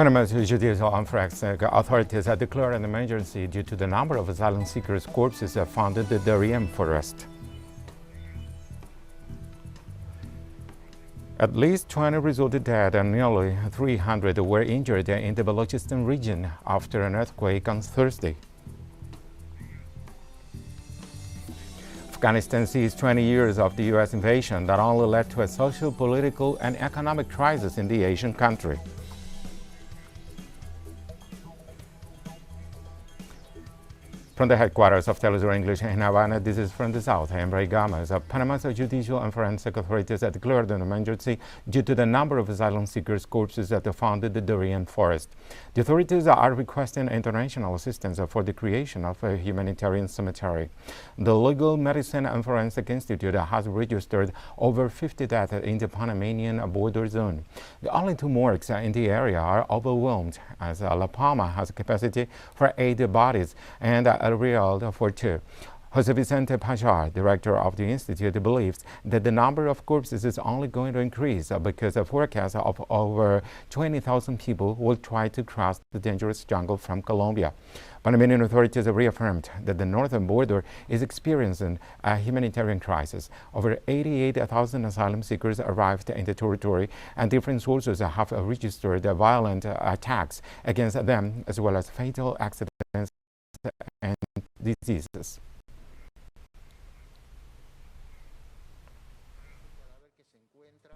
Panama's judicial and forensic authorities have declared an emergency due to the number of asylum seekers' corpses found in the Darien forest. At least 20 resulted dead and nearly 300 were injured in the Balochistan region after an earthquake on Thursday. Afghanistan sees 20 years of the U.S. invasion that only led to a social, political, and economic crisis in the Asian country. From the headquarters of TeleSUR English in Havana, this is from the south. I am Ray Gomez. Panama's judicial and forensic authorities have declared an emergency due to the number of asylum seekers' corpses that are found in the Darien forest. The authorities are requesting international assistance for the creation of a humanitarian cemetery. The Legal Medicine and Forensic Institute has registered over 50 deaths in the Panamanian border zone. The only two morgues in the area are overwhelmed, as La Palma has a capacity for 8 bodies and Real for 2. Jose Vicente Pajar, director of the institute, believes that the number of corpses is only going to increase because a forecast of over 20,000 people will try to cross the dangerous jungle from Colombia. Panamanian authorities have reaffirmed that the northern border is experiencing a humanitarian crisis. Over 88,000 asylum seekers arrived in the territory, and different sources have registered violent attacks against them, as well as fatal accidents and diseases.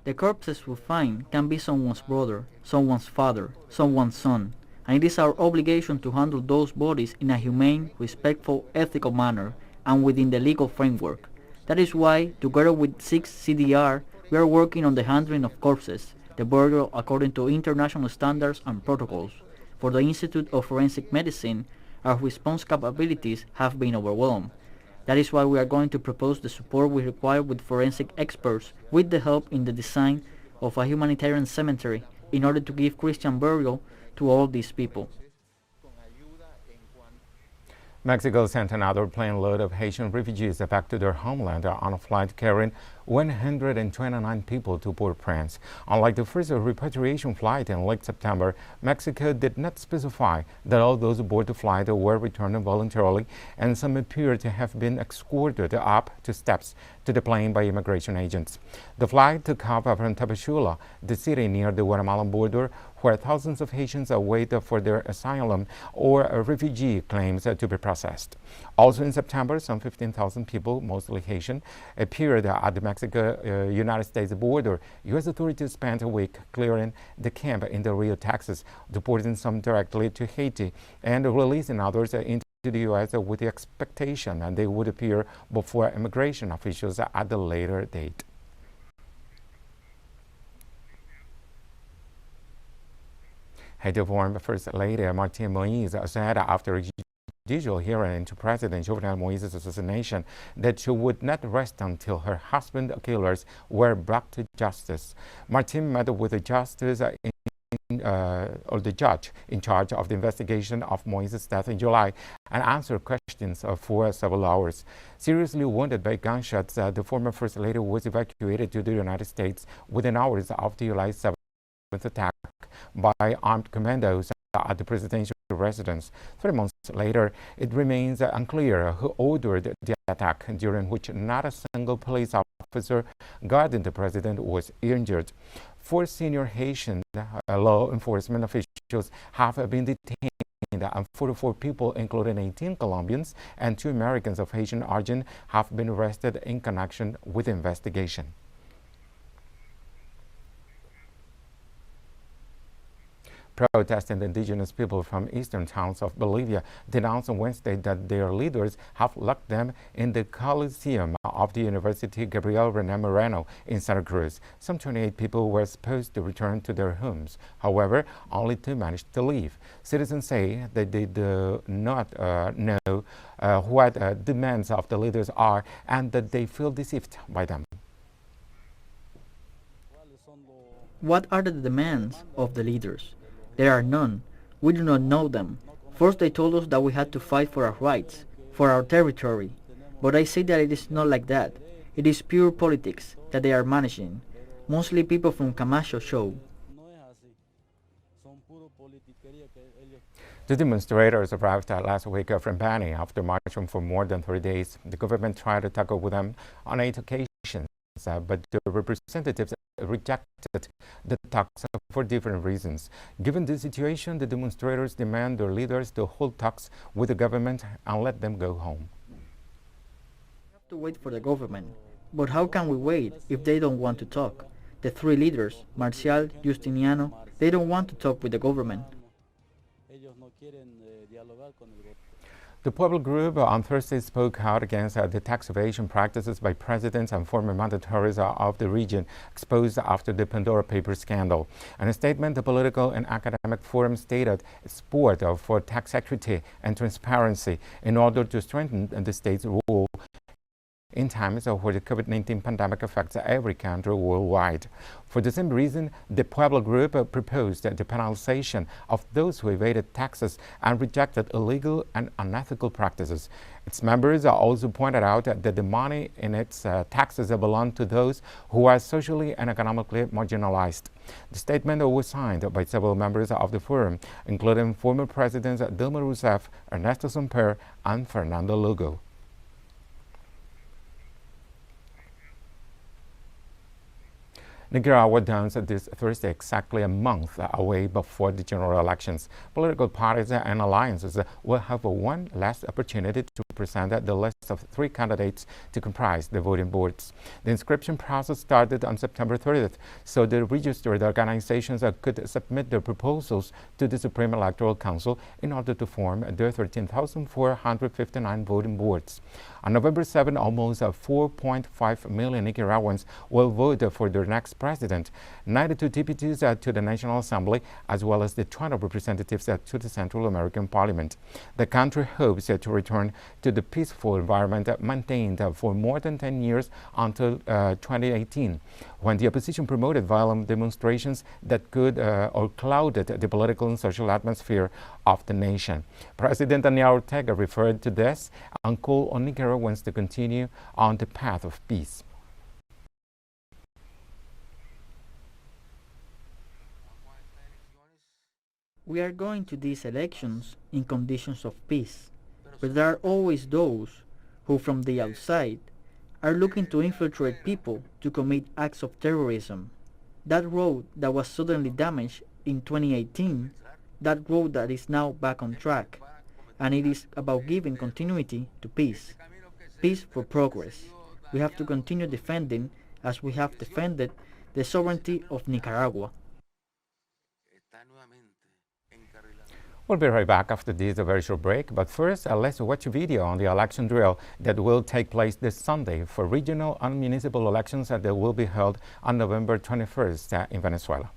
The corpses we find can be someone's brother, someone's father, someone's son, and it is our obligation to handle those bodies in a humane, respectful, ethical manner and within the legal framework. That is why, together with 6 CDR, we are working on the handling of corpses, the burial according to international standards and protocols. For the Institute of Forensic Medicine, our response capabilities have been overwhelmed. That is why we are going to propose the support we require with forensic experts with the help in the design of a humanitarian cemetery in order to give Christian burial to all these people. Mexico sent another plane load of Haitian refugees back to their homeland on a flight carrying 129 people to Port-au-Prince. Unlike the first repatriation flight in late September, Mexico did not specify that all those aboard the flight were returned voluntarily, and some appear to have been escorted up to steps to the plane by immigration agents. The flight took off from Tapachula, the city near the Guatemalan border, where thousands of Haitians await for their asylum or refugee claims to be processed. Also in September, some 15,000 people, mostly Haitian, appeared at the Mexico-United States border. U.S. authorities spent a week clearing the camp in Del Rio, Texas, deporting some directly to Haiti and releasing others into the U.S. with the expectation that they would appear before immigration officials at a later date. Haiti former First Lady Martine Moïse said after a judicial hearing into President Jovenel Moïse's assassination that she would not rest until her husband's killers were brought to justice. Martine met with the justice or the judge in charge of the investigation of Moïse's death in July and answered questions for several hours. Seriously wounded by gunshots, the former First Lady was evacuated to the United States within hours of the July 7th attack by armed commandos at the presidential residence. 3 months later, it remains unclear who ordered the attack, during which not a single police officer guarding the president was injured. 4 senior Haitian law enforcement officials have been detained, and 44 people, including 18 Colombians and 2 Americans of Haitian origin, have been arrested in connection with the investigation. Protesting indigenous people from eastern towns of Bolivia denounced on Wednesday that their leaders have locked them in the Coliseum of the University Gabriel René Moreno in Santa Cruz. Some 28 people were supposed to return to their homes. However, only 2 managed to leave. Citizens say that they do not know what demands of the leaders are and that they feel deceived by them. What are the demands of the leaders? There are none. We do not know them. First they told us that we had to fight for our rights, for our territory. But I say that it is not like that. It is pure politics that they are managing. Mostly people from Camacho show. The demonstrators arrived last week from Bani after marching for more than 3 days. The government tried to tackle with them on 8 occasions, but the representatives rejected the talks for different reasons. Given this situation, the demonstrators demand their leaders to hold talks with the government and let them go home. We have to wait for the government. But how can we wait if they don't want to talk? The three leaders, Marcial, Justiniano, they don't want to talk with the government. The Pueblo Group on Thursday spoke out against the tax evasion practices by presidents and former mandatories of the region exposed after the Pandora Papers scandal. In a statement, the Political and Academic Forum stated its support for tax equity and transparency in order to strengthen the state's rule in times where the COVID-19 pandemic affects every country worldwide. For the same reason, the Pueblo Group proposed the penalization of those who evaded taxes and rejected illegal and unethical practices. Its members also pointed out that the money in its taxes belong to those who are socially and economically marginalized. The statement was signed by several members of the forum, including former presidents Dilma Rousseff, Ernesto Samper, and Fernando Lugo. Nicaragua downs this Thursday, exactly a month away before the general elections. Political parties and alliances will have one last opportunity to present the list of 3 candidates to comprise the voting boards. The inscription process started on September 30th, so the registered organizations could submit their proposals to the Supreme Electoral Council in order to form their 13,459 voting boards. On November 7, almost 4.5 million Nicaraguans will vote for their next president, 92 deputies to the National Assembly, as well as the 20 representatives to the Central American Parliament. The country hopes to return to the peaceful environment maintained for more than 10 years until 2018, when the opposition promoted violent demonstrations that could or clouded the political and social atmosphere of the nation. President Daniel Ortega referred to this and called on Nicaraguans to continue on the path of peace. We are going to these elections in conditions of peace, but there are always those who from the outside are looking to infiltrate people to commit acts of terrorism. That road that was suddenly damaged in 2018, that road that is now back on track, and it is about giving continuity to peace. Peace for progress. We have to continue defending, as we have defended, the sovereignty of Nicaragua. We'll be right back after this very short break, but first let's watch a video on the election drill that will take place this Sunday for regional and municipal elections that will be held on November 21st in Venezuela.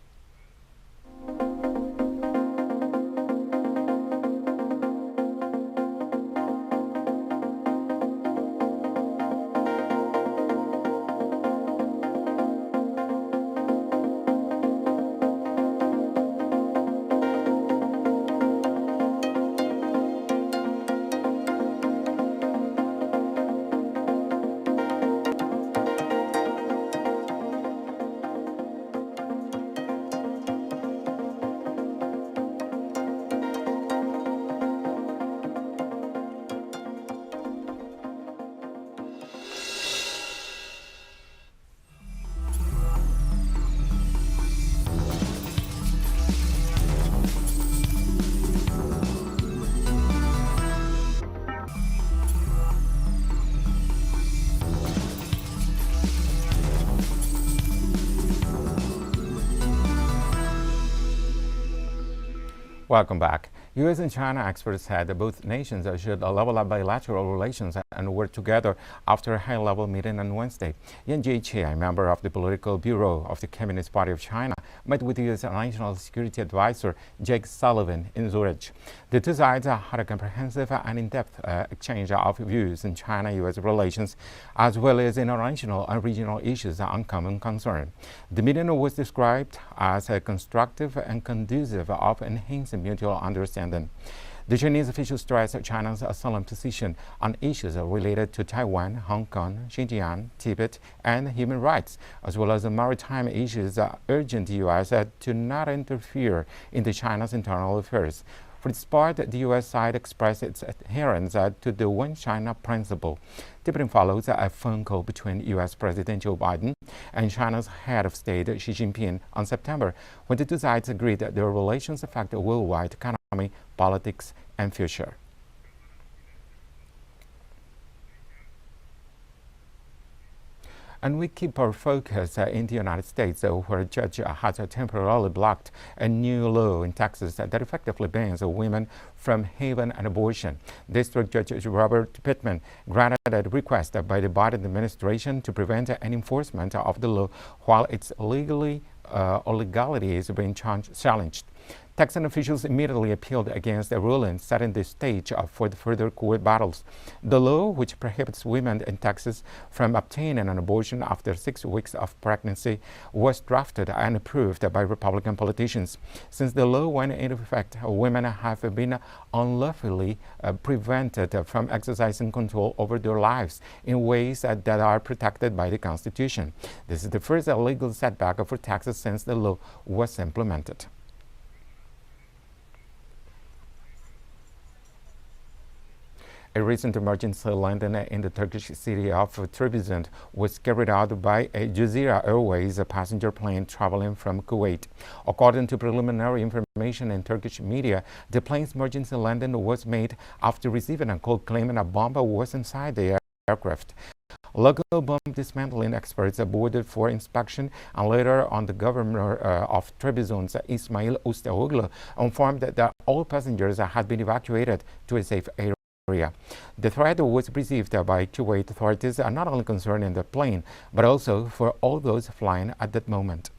Welcome back. U.S. and China experts said that both nations should level up bilateral relations and work together after a high-level meeting on Wednesday. Yan Jieqi, a member of the Political Bureau of the Communist Party of China, met with U.S. National Security Advisor Jake Sullivan in Zurich. The two sides had a comprehensive and in-depth exchange of views in China-U.S. relations, as well as international and regional issues on common concern. The meeting was described as constructive and conducive of enhancing mutual understanding. The Chinese officials stressed China's solemn position on issues related to Taiwan, Hong Kong, Xinjiang, Tibet, and human rights, as well as maritime issues, urging the U.S. to not interfere into China's internal affairs. For its part, the U.S. side expressed its adherence to the One China principle. The meeting follows a phone call between U.S. President Joe Biden and China's head of state Xi Jinping on September, when the two sides agreed that their relations affect the worldwide economy, politics, and future. And we keep our focus in the United States, where a judge has temporarily blocked a new law in Texas that effectively bans women from having an abortion. District Judge Robert Pittman granted a request by the Biden administration to prevent an enforcement of the law while its legality is being challenged. Texan officials immediately appealed against the ruling, setting the stage for the further court battles. The law, which prohibits women in Texas from obtaining an abortion after 6 weeks of pregnancy, was drafted and approved by Republican politicians. Since the law went into effect, women have been unlawfully prevented from exercising control over their lives in ways that are protected by the Constitution. This is the first legal setback for Texas since the law was implemented. A recent emergency landing in the Turkish city of Trabzon was carried out by a Jazeera Airways passenger plane traveling from Kuwait. According to preliminary information in Turkish media, the plane's emergency landing was made after receiving a call claiming a bomb was inside the aircraft. Local bomb dismantling experts boarded for inspection, and later on the governor of Trabzon, Ismail Ustaoglu, informed that all passengers had been evacuated to a safe area. The threat was perceived by Kuwait authorities not only concerning the plane, but also for all those flying at that moment.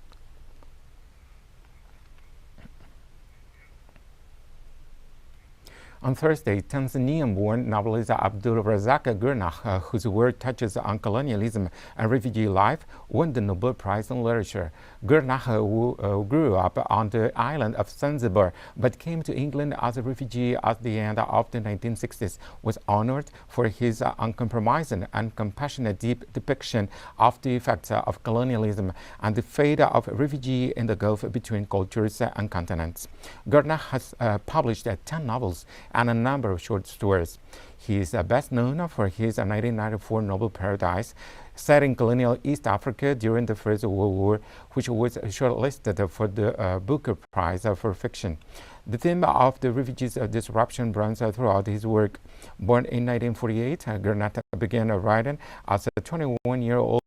On Thursday, Tanzanian-born novelist Abdul Razak Gurnah, whose work touches on colonialism and refugee life, won the Nobel Prize in Literature. Gurnah, who grew up on the island of Zanzibar but came to England as a refugee at the end of the 1960s, was honored for his uncompromising and compassionate deep depiction of the effects of colonialism and the fate of refugees in the gulf between cultures and continents. Gurnah has published 10 novels and a number of short stories. He is best known for his 1994 novel Paradise, set in colonial East Africa during the First World War, which was shortlisted for the Booker Prize for fiction. The theme of the refugees' disruption runs throughout his work. Born in 1948, Gurnah began writing as a 21-year-old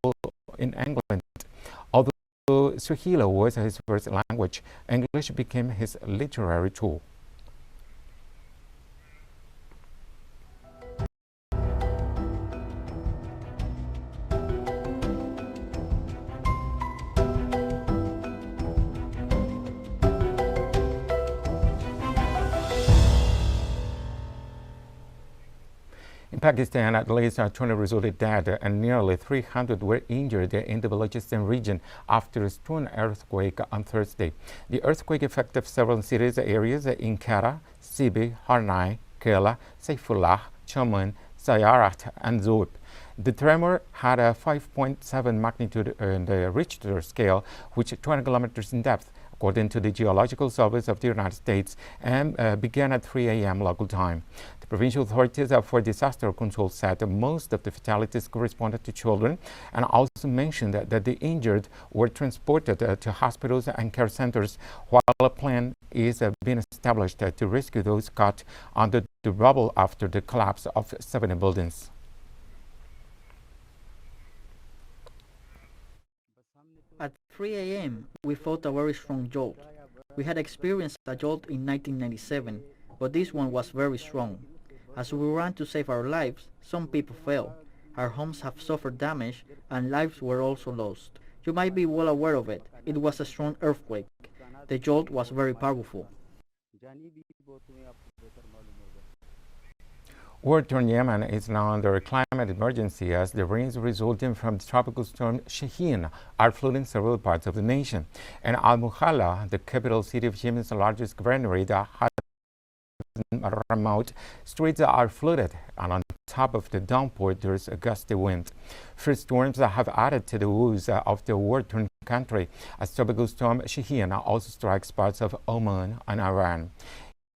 in England. Although Swahili was his first language, English became his literary tool. In Pakistan, at least 20 resulted dead and nearly 300 were injured in the Balochistan region after a strong earthquake on Thursday. The earthquake affected several cities areas in Quetta, Sibi, Harnai, Kela, Saifullah, Chaman, Sayarat, and Zob. The tremor had a 5.7 magnitude in the Richter scale, which is 20 kilometers in depth, according to the Geological Service of the United States, and began at 3 a.m. local time. The provincial authorities for disaster control said that most of the fatalities corresponded to children, and also mentioned that the injured were transported to hospitals and care centers, while a plan is being established to rescue those caught under the rubble after the collapse of 70 buildings. At 3 a.m., we felt a very strong jolt. We had experienced a jolt in 1997, but this one was very strong. As we ran to save our lives, some people fell. Our homes have suffered damage, and lives were also lost. You might be well aware of it. It was a strong earthquake. The jolt was very powerful. War-torn Yemen is now under a climate emergency as the rains resulting from the tropical storm Shaheen are flooding several parts of the nation. In Al-Mukalla, the capital city of Yemen's largest governorate, Ramaut, streets are flooded, and on top of the downpour there's a gusty wind. First storms have added to the woes of the war-torn country as tropical storm Shaheen also strikes parts of Oman and Iran.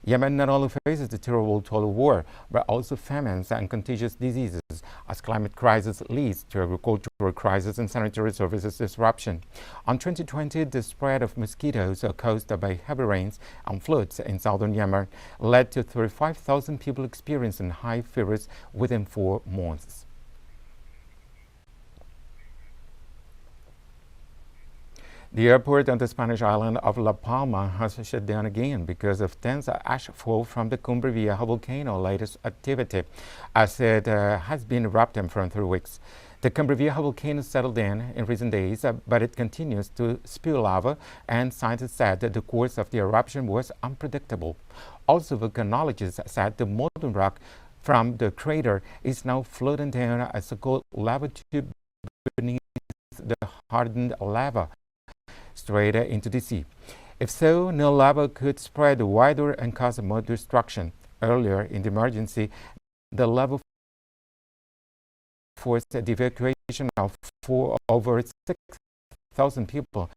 Yemen not only faces the terrible toll of war, but also famines and contagious diseases, as climate crisis leads to agricultural crisis and sanitary services disruption. On 2020, the spread of mosquitoes caused by heavy rains and floods in southern Yemen led to 35,000 people experiencing high fevers within 4 months. The airport on the Spanish island of La Palma has shut down again because of dense ash fall from the Cumbre Vieja volcano latest activity, as it has been erupting for 3 weeks. The Cumbre Vieja volcano settled in recent days, but it continues to spew lava, and scientists said that the course of the eruption was unpredictable. Also, volcanologists said the molten rock from the crater is now floating down a so-called lava tube beneath the hardened lava straight into the sea. If so, no lava could spread wider and cause more destruction. Earlier in the emergency, the lava forced the evacuation of over 6,000 people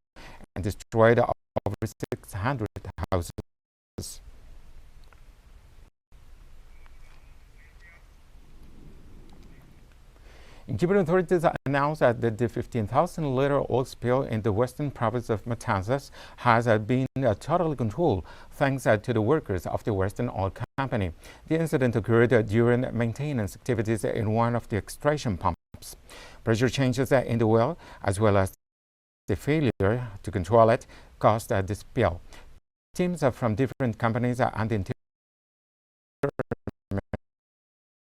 and destroyed over 600 houses. Cuban authorities announced that the 15,000-liter oil spill in the western province of Matanzas has been totally controlled thanks to the workers of the Western Oil Company. The incident occurred during maintenance activities in one of the extraction pumps. Pressure changes in the well, as well as the failure to control it, caused the spill. Teams from different companies and the Interior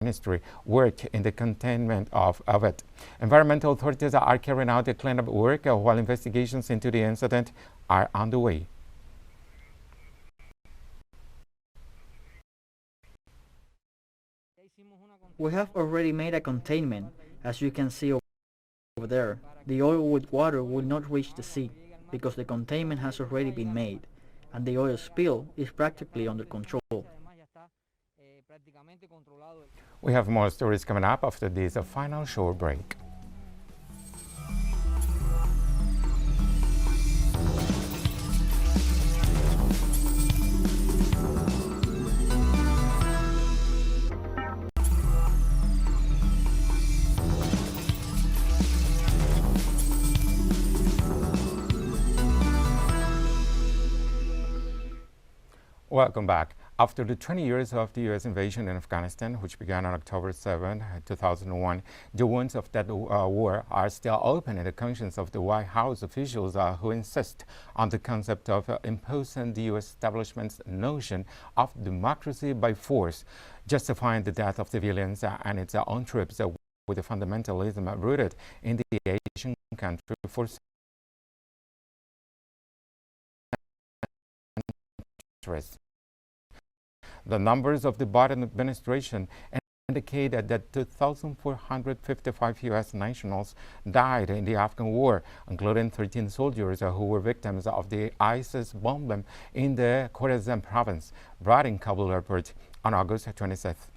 Ministry work in the containment of it. Environmental authorities are carrying out the cleanup work while investigations into the incident are underway. We have already made a containment, as you can see over there. The oil with water will not reach the sea, because the containment has already been made, and the oil spill is practically under control. We have more stories coming up after this final short break. Welcome back. After the 20 years of the U.S. invasion in Afghanistan, which began on October 7, 2001, the wounds of that war are still open in the conscience of the White House officials who insist on the concept of imposing the U.S. establishment's notion of democracy by force, justifying the death of civilians and its own troops with a fundamentalism rooted in the Asian country for centuries. The numbers of the Biden administration indicate that 2,455 U.S. nationals died in the Afghan war, including 13 soldiers who were victims of the ISIS bombing in the Khorasan province, brought in Kabul airport on August 26th.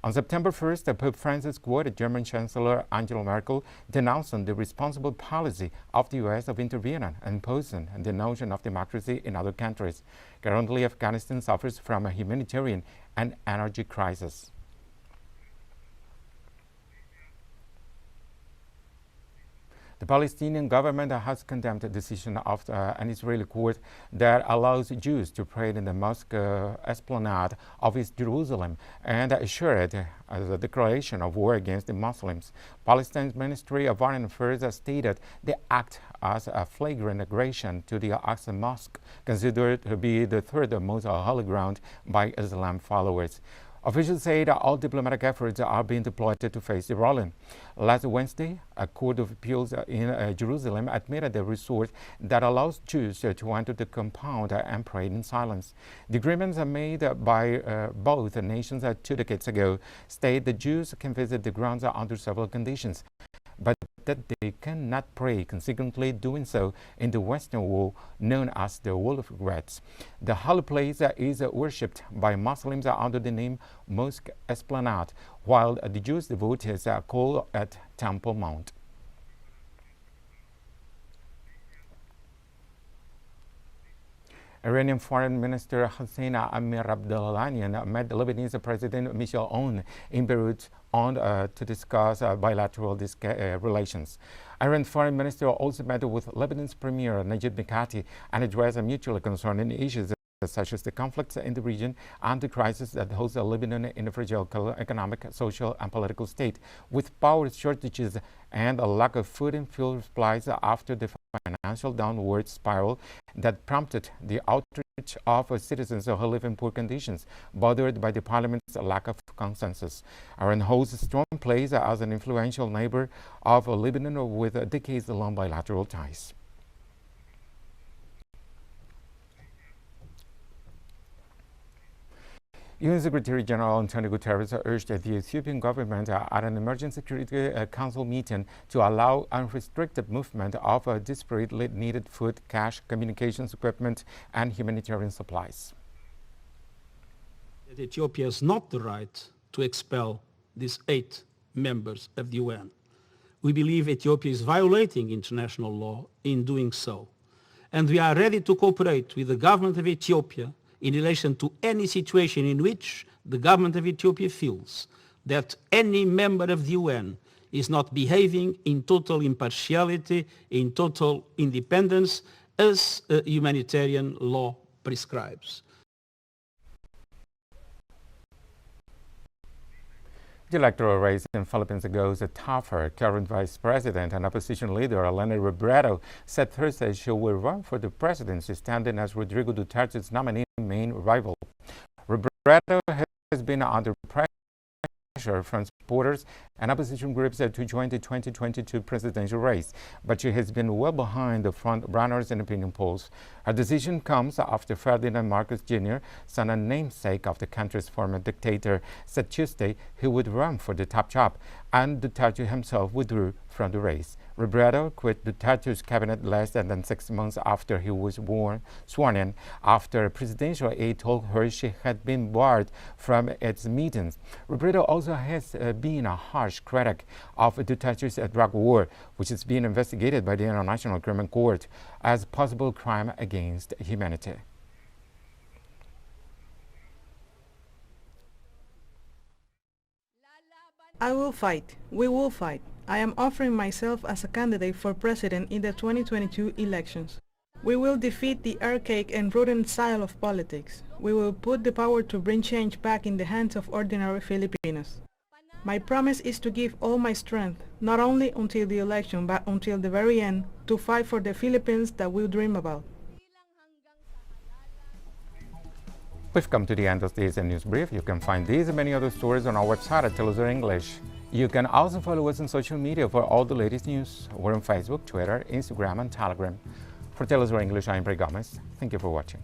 On September 1st, Pope Francis quoted German Chancellor Angela Merkel denouncing the responsible policy of the U.S. of intervening and imposing the notion of democracy in other countries. Currently, Afghanistan suffers from a humanitarian and energy crisis. The Palestinian government has condemned the decision of an Israeli court that allows Jews to pray in the mosque esplanade of East Jerusalem and assured a declaration of war against the Muslims. Palestine's Ministry of Foreign Affairs stated the act as a flagrant aggression to the Al-Aqsa Mosque, considered to be the third most holy ground by Islam followers. Officials say that all diplomatic efforts are being deployed to face the ruling. Last Wednesday, a court of appeals in Jerusalem admitted the resort that allows Jews to enter the compound and pray in silence. The agreements made by both nations 2 decades ago state the Jews can visit the grounds under several conditions, but that they cannot pray consequently doing so in the Western Wall, known as the Wall of Regrets. The holy place is worshipped by Muslims under the name Mosque Esplanade, while the Jewish devotees call it Temple Mount. Iranian Foreign Minister Hossein Amir-Abdollahian met Lebanese President Michel Aoun in Beirut to discuss bilateral relations. Iran's foreign minister also met with Lebanon's Premier Najib Mikati and addressed mutual concerning issues such as the conflicts in the region and the crisis that holds Lebanon in a fragile economic, social, and political state, with power shortages and a lack of food and fuel supplies after the financial downward spiral that prompted the outreach of citizens who live in poor conditions, bothered by the parliament's lack of consensus. Iran holds a strong place as an influential neighbor of Lebanon with decades-long bilateral ties. UN Secretary General Antonio Guterres urged the Ethiopian government at an Emergency Security Council meeting to allow unrestricted movement of desperately needed food, cash, communications equipment, and humanitarian supplies. Ethiopia has not the right to expel these 8 members of the UN. We believe Ethiopia is violating international law in doing so. And we are ready to cooperate with the government of Ethiopia in relation to any situation in which the government of Ethiopia feels that any member of the UN is not behaving in total impartiality, in total independence, as humanitarian law prescribes. The electoral race in Philippines goes tougher. Current Vice President and opposition leader Elena Robredo said Thursday she will run for the presidency, standing as Rodrigo Duterte's nominee main rival. Robredo has been under pressure from supporters and opposition groups to join the 2022 presidential race, but she has been well behind the front runners in opinion polls. Her decision comes after Ferdinand Marcos Jr., son and namesake of the country's former dictator, said Tuesday he would run for the top job, and Duterte himself withdrew from the race. Robredo quit Duterte's cabinet less than 6 months after he was sworn in, after a presidential aide told her she had been barred from its meetings. Robredo also has been a harsh critic of Duterte's drug war, which is being investigated by the International Criminal Court as possible crime against humanity. I will fight. We will fight. I am offering myself as a candidate for president in the 2022 elections. We will defeat the archaic and rotten style of politics. We will put the power to bring change back in the hands of ordinary Filipinos. My promise is to give all my strength, not only until the election but until the very end, to fight for the Philippines that we dream about. We've come to the end of this news brief. You can find these and many other stories on our website at TeleSUR English. You can also follow us on social media for all the latest news. We're on Facebook, Twitter, Instagram, and Telegram. For TeleSUR English, I'm Bray Gomez. Thank you for watching.